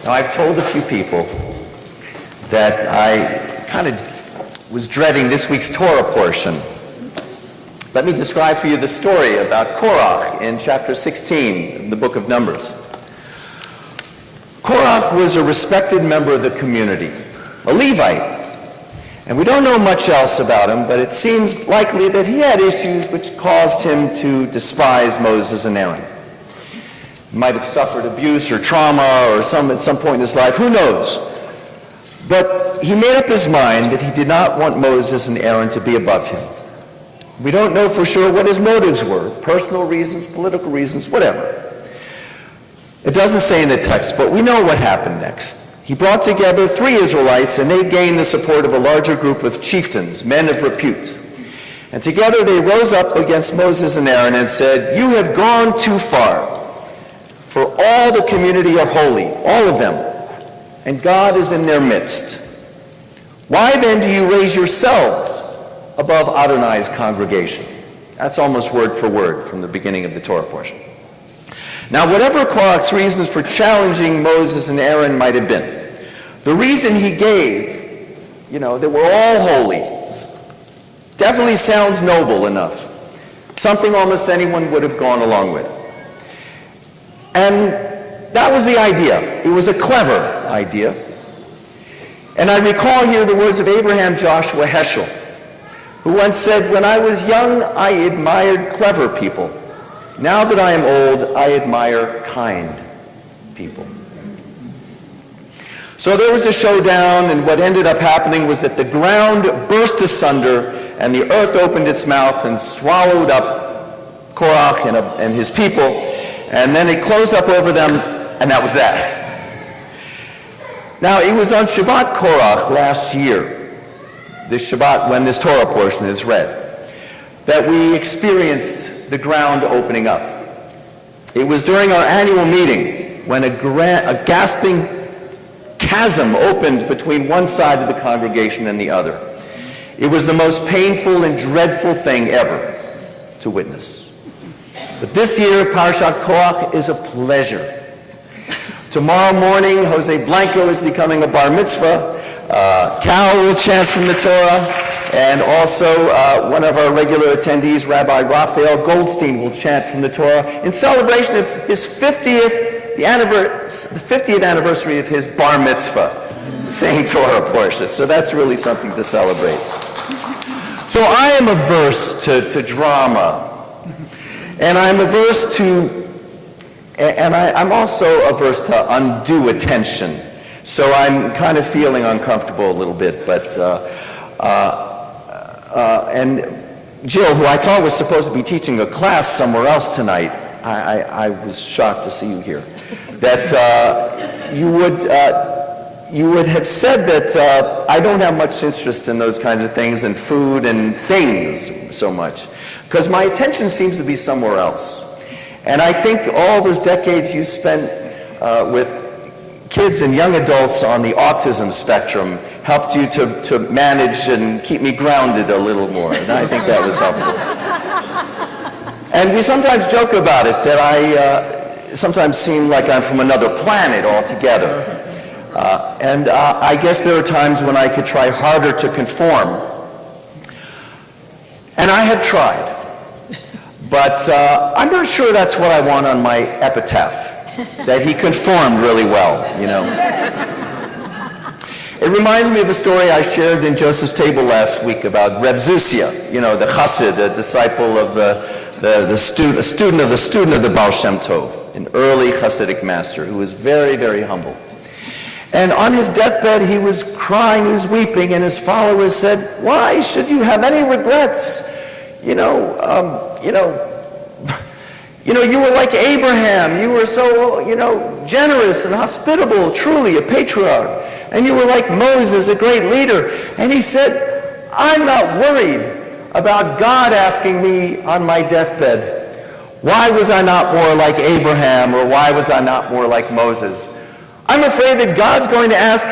Now, I've told a few people that I kind of was dreading this week's Torah portion. Let me describe for you the story about Korach in chapter 16 in the book of Numbers. Korach was a respected member of the community, a Levite. And we don't know much else about him, but it seems likely that he had issues which caused him to despise Moses and Aaron. He might have suffered abuse or trauma or at some point in his life, who knows? But he made up his mind that he did not want Moses and Aaron to be above him. We don't know for sure what his motives were, personal reasons, political reasons, whatever. It doesn't say in the text, but we know what happened next. He brought together 3 Israelites, and they gained the support of a larger group of chieftains, men of repute. And together they rose up against Moses and Aaron and said, "You have gone too far, for all the community are holy, all of them, and God is in their midst. Why then do you raise yourselves above Adonai's congregation?" That's almost word for word from the beginning of the Torah portion. Now, whatever Korach's reasons for challenging Moses and Aaron might have been, the reason he gave, that we're all holy, definitely sounds noble enough. Something almost anyone would have gone along with. And that was the idea. It was a clever idea. And I recall here the words of Abraham Joshua Heschel, who once said, "When I was young, I admired clever people. Now that I am old, I admire kind people." So there was a showdown, and what ended up happening was that the ground burst asunder, and the earth opened its mouth and swallowed up Korach and his people, and then it closed up over them, and that was that. Now, it was on Shabbat Korach last year, this Shabbat when this Torah portion is read, that we experienced the ground opening up. It was during our annual meeting when a gasping chasm opened between one side of the congregation and the other. It was the most painful and dreadful thing ever to witness. But this year, Parashat Korach is a pleasure. Tomorrow morning, Jose Blanco is becoming a bar mitzvah. Cal will chant from the Torah. And also, one of our regular attendees, Rabbi Raphael Goldstein, will chant from the Torah in celebration of his 50th anniversary of his bar mitzvah, saying Torah portion. So that's really something to celebrate. So I am averse to drama, and I'm averse to, and I'm also averse to undue attention. So I'm kind of feeling uncomfortable a little bit, but. And Jill, who I thought was supposed to be teaching a class somewhere else tonight, I was shocked to see you here, that you would have said that I don't have much interest in those kinds of things and food and things so much, because my attention seems to be somewhere else. And I think all those decades you spent with kids and young adults on the autism spectrum helped you to manage and keep me grounded a little more, and I think that was helpful. And we sometimes joke about it, that I sometimes seem like I'm from another planet altogether. And I guess there are times when I could try harder to conform. And I have tried. But I'm not sure that's what I want on my epitaph, that he conformed really well, It reminds me of a story I shared in Joseph's Table last week about Reb Zusia, the chassid, a disciple of a student of the Baal Shem Tov, an early Hasidic master who was very, very humble. And on his deathbed, he was crying, he was weeping, and his followers said, "Why should you have any regrets? You were like Abraham. You were so, generous and hospitable, truly a patriarch. And you were like Moses, a great leader." And he said, "I'm not worried about God asking me on my deathbed, why was I not more like Abraham, or why was I not more like Moses? I'm afraid that God's going to ask,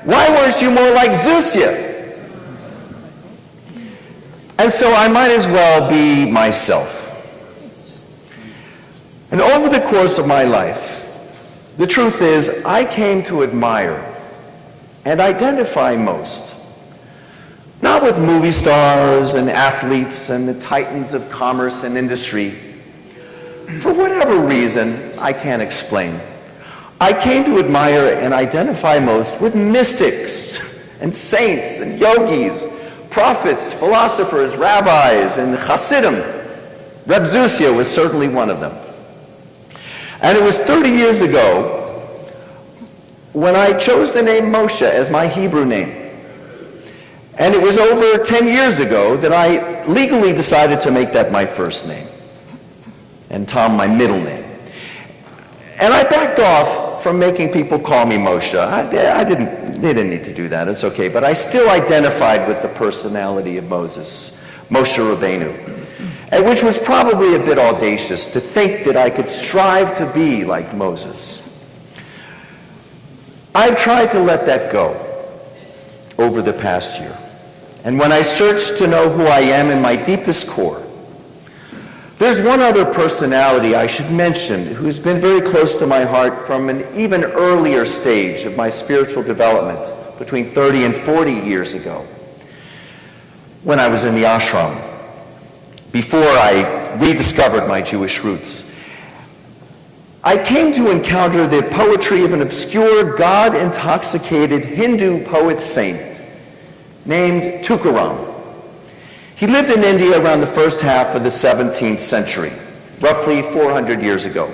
why weren't you more like Zusia?" And so I might as well be myself. And over the course of my life, The truth is, I came to admire and identify most, not with movie stars and athletes and the titans of commerce and industry. For whatever reason I can't explain, I came to admire and identify most with mystics and saints and yogis, prophets, philosophers, rabbis, and Hasidim. Reb Zusia was certainly one of them. And it was 30 years ago when I chose the name Moshe as my Hebrew name. And it was over 10 years ago that I legally decided to make that my first name, and Tom my middle name. And I backed off from making people call me Moshe. They didn't need to do that, it's okay. But I still identified with the personality of Moses, Moshe Rabbeinu, and which was probably a bit audacious to think that I could strive to be like Moses. I've tried to let that go over the past year. And when I searched to know who I am in my deepest core, there's one other personality I should mention who's been very close to my heart from an even earlier stage of my spiritual development, between 30 and 40 years ago, when I was in the ashram, before I rediscovered my Jewish roots. I came to encounter the poetry of an obscure, God-intoxicated Hindu poet-saint named Tukaram. He lived in India around the first half of the 17th century, roughly 400 years ago.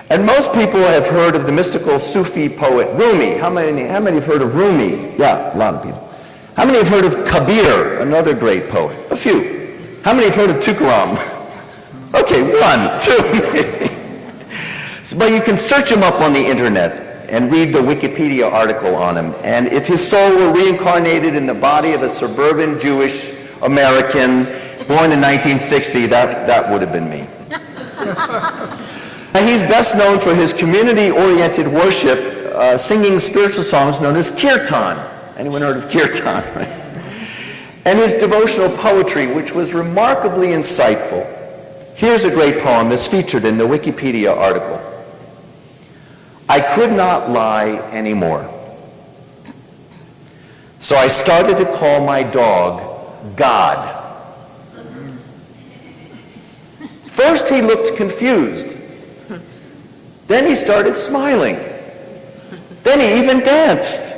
And most people have heard of the mystical Sufi poet Rumi. How many have heard of Rumi? Yeah, a lot of people. How many have heard of Kabir, another great poet? A few. How many have heard of Tukaram? Okay, one, two. But you can search him up on the internet and read the Wikipedia article on him. And if his soul were reincarnated in the body of a suburban Jewish American born in 1960, that would have been me. And he's best known for his community-oriented worship, singing spiritual songs known as kirtan. Anyone heard of kirtan? Right? And his devotional poetry, which was remarkably insightful. Here's a great poem that's featured in the Wikipedia article. I could not lie anymore. So I started to call my dog God. First he looked confused. Then he started smiling. Then he even danced.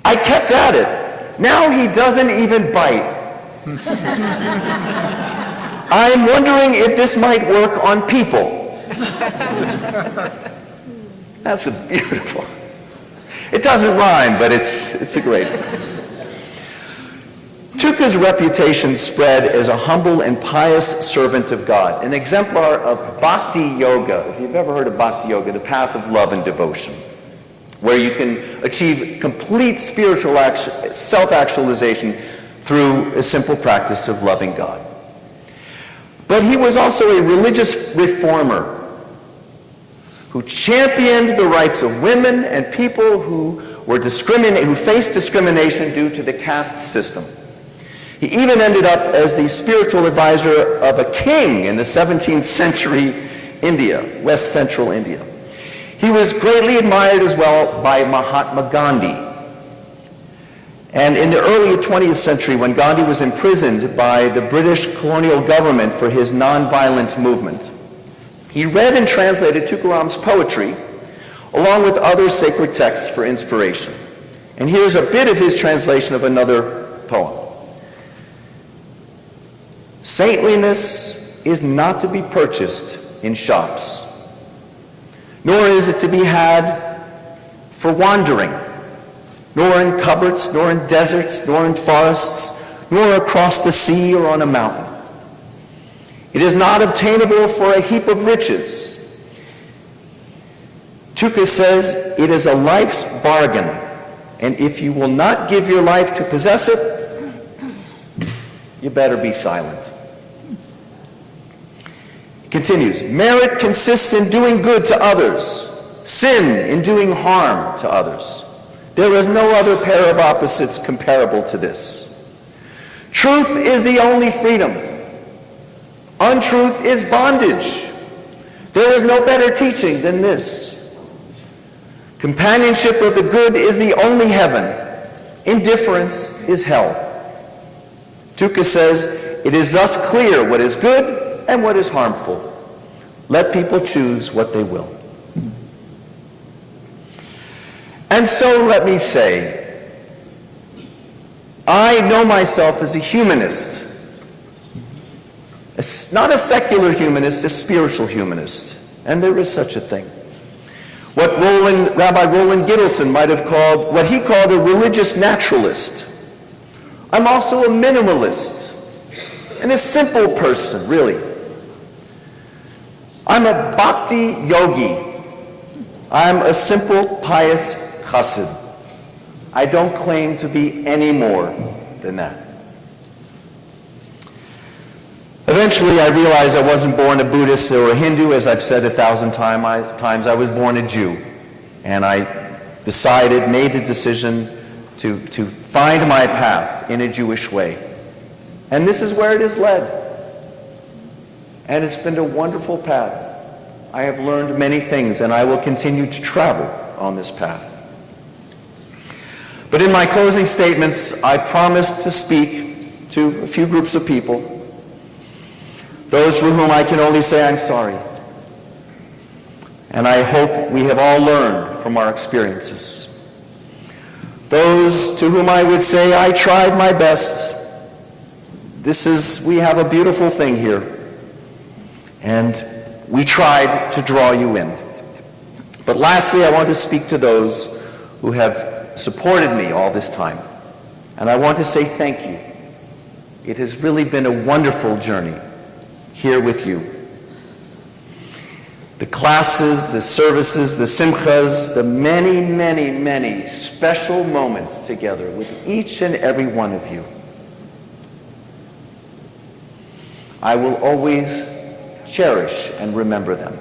I kept at it. Now he doesn't even bite. I'm wondering if this might work on people. That's beautiful. It doesn't rhyme, but it's a great one. Tuka's reputation spread as a humble and pious servant of God, an exemplar of bhakti yoga. If you've ever heard of bhakti yoga, the path of love and devotion, where you can achieve complete spiritual self-actualization through a simple practice of loving God. But he was also a religious reformer who championed the rights of women and people who faced discrimination due to the caste system. He even ended up as the spiritual advisor of a king in the 17th century India, West Central India. He was greatly admired as well by Mahatma Gandhi. And in the early 20th century, when Gandhi was imprisoned by the British colonial government for his nonviolent movement, he read and translated Tukaram's poetry, along with other sacred texts for inspiration. And here's a bit of his translation of another poem. Saintliness is not to be purchased in shops, nor is it to be had for wandering, nor in cupboards, nor in deserts, nor in forests, nor across the sea or on a mountain. It is not obtainable for a heap of riches. Tuka says it is a life's bargain, and if you will not give your life to possess it, you better be silent. It continues, merit consists in doing good to others, sin in doing harm to others. There is no other pair of opposites comparable to this. Truth is the only freedom. Untruth is bondage. There is no better teaching than this. Companionship of the good is the only heaven. Indifference is hell. Tuka says, it is thus clear what is good and what is harmful. Let people choose what they will. And so let me say, I know myself as a humanist. Not a secular humanist, a spiritual humanist. And there is such a thing. What Rabbi Roland Gittleson might have called, what he called a religious naturalist. I'm also a minimalist and a simple person, really. I'm a bhakti yogi. I'm a simple, pious chassid. I don't claim to be any more than that. Eventually, I realized I wasn't born a Buddhist or a Hindu, as I've said 1,000 times. I was born a Jew. And I made the decision to find my path in a Jewish way. And this is where it has led. And it's been a wonderful path. I have learned many things, and I will continue to travel on this path. But in my closing statements, I promised to speak to a few groups of people, those for whom I can only say I'm sorry. And I hope we have all learned from our experiences. Those to whom I would say I tried my best. We have a beautiful thing here. And we tried to draw you in. But lastly, I want to speak to those who have supported me all this time. And I want to say thank you. It has really been a wonderful journey here with you. The classes, the services, the simchas, the many, many, many special moments together with each and every one of you. I will always cherish and remember them.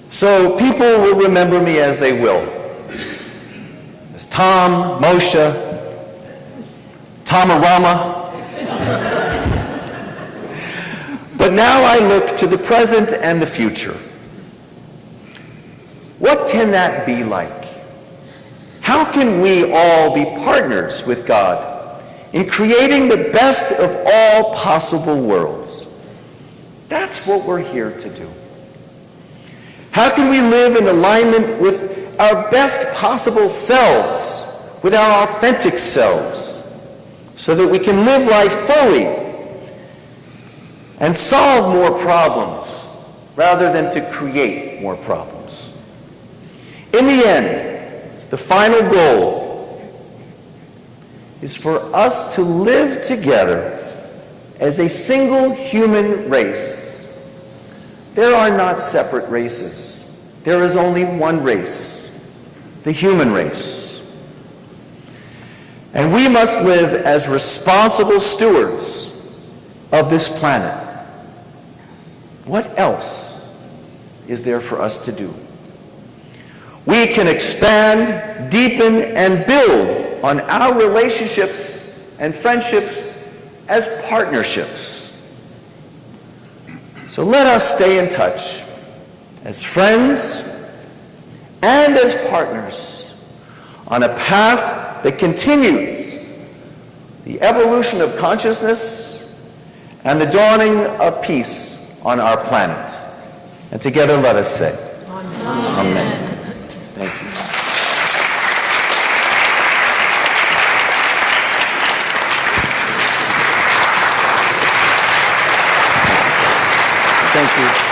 So people will remember me as they will. As Tom, Moshe, Tomarama. But now I look to the present and the future. What can that be like? How can we all be partners with God in creating the best of all possible worlds? That's what we're here to do. How can we live in alignment with our best possible selves, with our authentic selves, so that we can live life fully and solve more problems rather than to create more problems? In the end, the final goal is for us to live together as a single human race. There are not separate races. There is only one race, the human race. And we must live as responsible stewards of this planet. What else is there for us to do? We can expand, deepen, and build on our relationships and friendships as partnerships. So let us stay in touch as friends and as partners on a path that continues the evolution of consciousness and the dawning of peace on our planet. And together let us say, Amen. Amen. Thank you. Thank you.